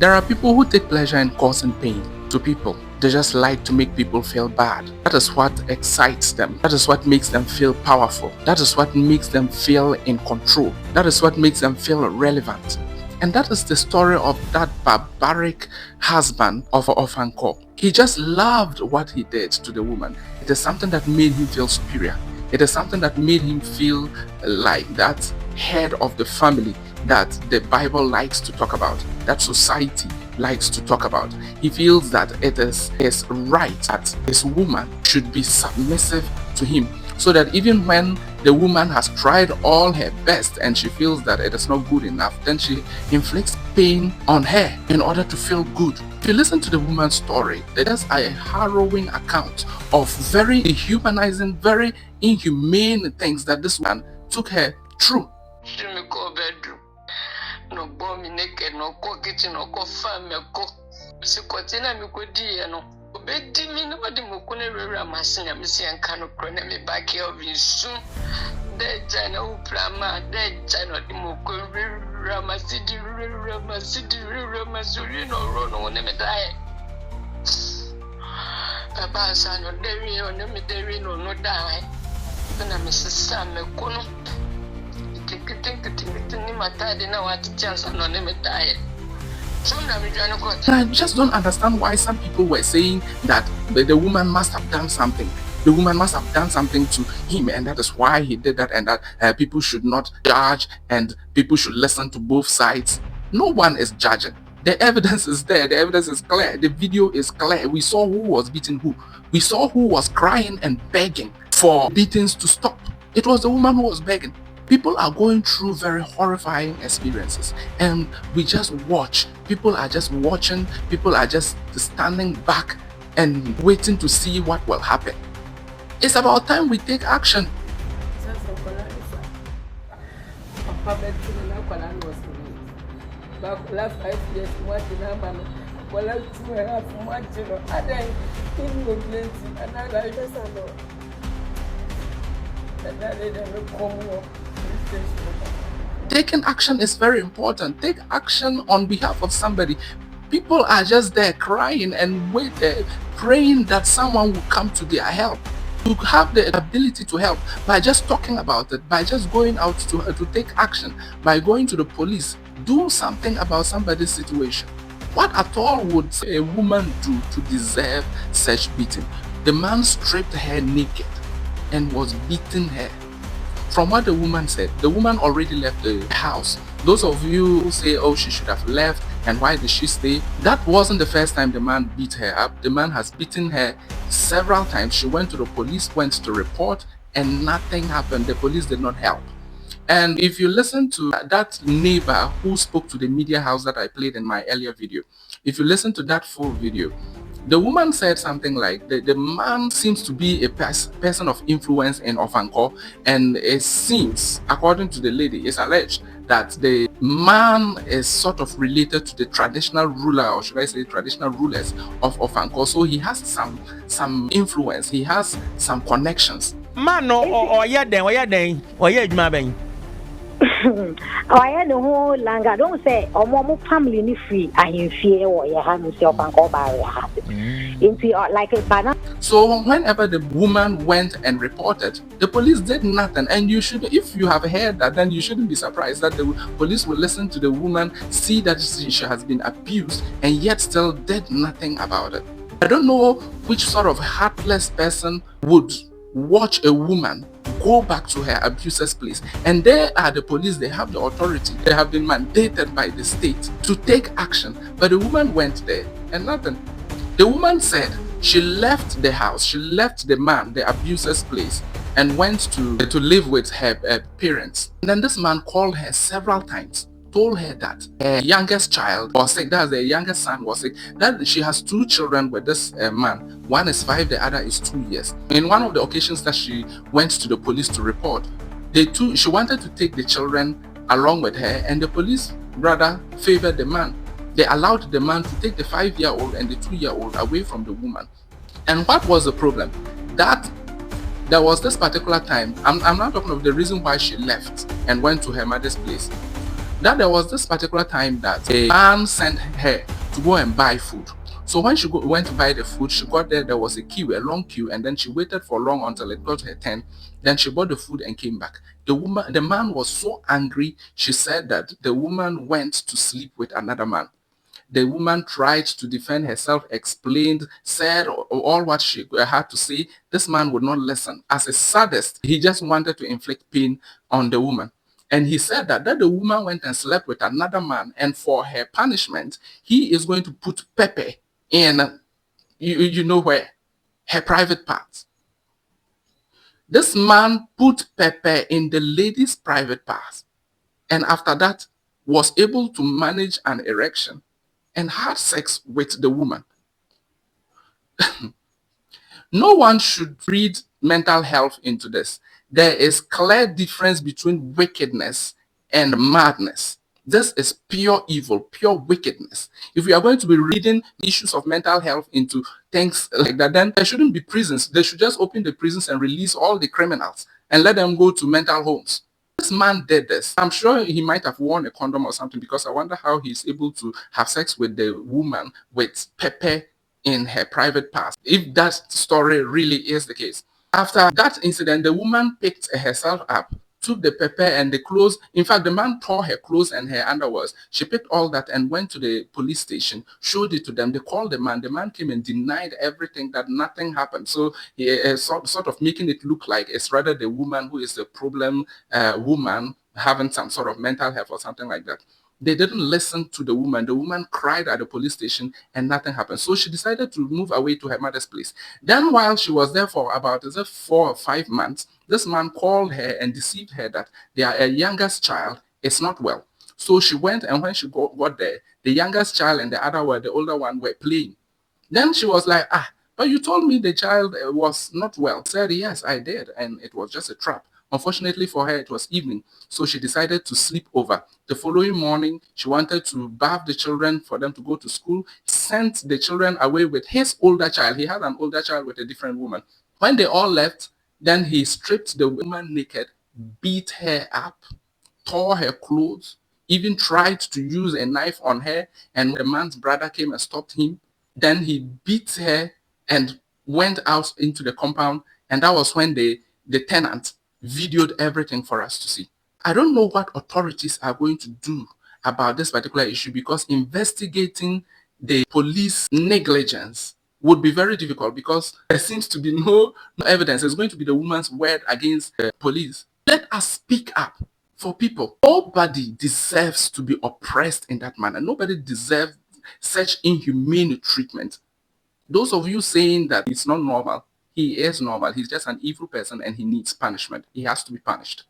There are people who take pleasure in causing pain to people. They just like to make people feel bad. That is what excites them. That is what makes them feel powerful. That is what makes them feel in control. That is what makes them feel relevant. And that is the story of that barbaric husband of Ofankor. He just loved what he did to the woman. It is something that made him feel superior. It is something that made him feel like that head of the family that the Bible likes to talk about, that society likes to talk about. He feels that it is his right that his woman should be submissive to him, so that even when the woman has tried all her best and she feels that it is not good enough, then she inflicts pain on her in order to feel good. If you listen to the woman's story, it is a harrowing account of very dehumanizing, very inhumane things that this man took her through. No bomb naked, no cook kitchen, no farm, no cook. Sicotina, me could dear no. Betty me nobody mukune ramassing a missing and can me back here of you soon. Dead China, Plama, dead China, the Muku Ramasidi, Ramasurino, Rono, never die. Papa, son, or Derry, or Nemetery, no die. Then I'm Mrs. Sam, Kono. I just don't understand why some people were saying that the woman must have done something. The woman must have done something to him, and that is why he did that, and that people should not judge and people should listen to both sides. No one is judging. The evidence is there. The evidence is clear. The video is clear. We saw who was beating who. We saw who was crying and begging for beatings to stop. It was the woman who was begging. People are going through very horrifying experiences, and we just watch. People are just watching. People are just standing back and waiting to see what will happen. It's about time we take action. Taking action is very important. Take action on behalf of somebody. People are just there crying and praying that someone will come to their help. You have the ability to help by just talking about it, by just going out to take action, by going to the police. Do something about somebody's situation. What at all would a woman do to deserve such beating? The man stripped her naked and was beating her. From what the woman said, the woman already left the house. Those of you who say, oh, she should have left and why did she stay? That wasn't the first time the man beat her up. The man has beaten her several times. She went to the police, went to report, and nothing happened. The police did not help. And if you listen to that neighbor who spoke to the media house that I played in my earlier video, if you listen to that full video, the woman said something like, the man seems to be a person of influence in Ofankor, and it seems, according to the lady, it's alleged that the man is sort of related to the traditional ruler, or should I say traditional rulers of Ofankor. So he has some influence, he has some connections. Man, or yeah, then, I had the whole langa. Don't say, or more family ni free. I in fear or your hand yourself and go by into like a banana. So whenever the woman went and reported, the police did nothing. And you should, if you have heard that, then you shouldn't be surprised that the police will listen to the woman, see that she has been abused, and yet still did nothing about it. I don't know which sort of heartless person would watch a woman go back to her abuser's place, and there are the police. They have the authority, they have been mandated by the state to take action, but the woman went there and nothing. The woman said she left the house, she left the man, the abuser's place, and went to live with her parents. And then this man called her several times, told her that her youngest child was sick, that's the youngest son was sick, that she has 2 children with this man. One is 5, the other is 2 years. In one of the occasions that she went to the police to report, she wanted to take the children along with her, and the police rather favored the man. They allowed the man to take the 5-year-old and the 2-year-old away from the woman. And what was the problem? That there was this particular time, I'm not talking of the reason why she left and went to her mother's place. That there was this particular time that a man sent her to go and buy food. So when she went to buy the food, she got there was a queue, a long queue, and then she waited for long until it got her turn. Then she bought the food and came back. The man was so angry, she said that the woman went to sleep with another man. The woman tried to defend herself, explained, said all what she had to say. This man would not listen. As a sadist, he just wanted to inflict pain on the woman. And he said that the woman went and slept with another man, and for her punishment, he is going to put pepper in, you know where, her private parts. This man put pepper in the lady's private parts, and after that was able to manage an erection and had sex with the woman. No one should read mental health into this. There is clear difference between wickedness and madness. This is pure evil, pure wickedness. If we are going to be reading issues of mental health into things like that, then there shouldn't be prisons. They should just open the prisons and release all the criminals and let them go to mental homes. This man did this. I'm sure he might have worn a condom or something, because I wonder how he's able to have sex with the woman with pepper in her private parts, if that story really is the case. After that incident, the woman picked herself up, took the pepper and the clothes. In fact, the man tore her clothes and her underwears. She picked all that and went to the police station, showed it to them. They called the man. The man came and denied everything, that nothing happened. So he sort of making it look like it's rather the woman who is the problem woman having some sort of mental health or something like that. They didn't listen to the woman. The woman cried at the police station and nothing happened. So she decided to move away to her mother's place. Then while she was there for about 4 or 5 months, this man called her and deceived her that their youngest child is not well. So she went, and when she got there, the youngest child and the older one were playing. Then she was like, but you told me the child was not well. I said, yes, I did, and it was just a trap. Unfortunately for her, it was evening, so she decided to sleep over. The following morning, she wanted to bath the children for them to go to school, sent the children away with his older child. He had an older child with a different woman. When they all left, then he stripped the woman naked, beat her up, tore her clothes, even tried to use a knife on her, and the man's brother came and stopped him. Then he beat her and went out into the compound, and that was when the tenant videoed everything for us to see. I don't know what authorities are going to do about this particular issue, because investigating the police negligence would be very difficult, because there seems to be no evidence. It's going to be the woman's word against the police. Let us speak up for people. Nobody deserves to be oppressed in that manner. Nobody deserves such inhumane treatment. Those of you saying that it's not normal, he is normal. He's just an evil person and he needs punishment. He has to be punished.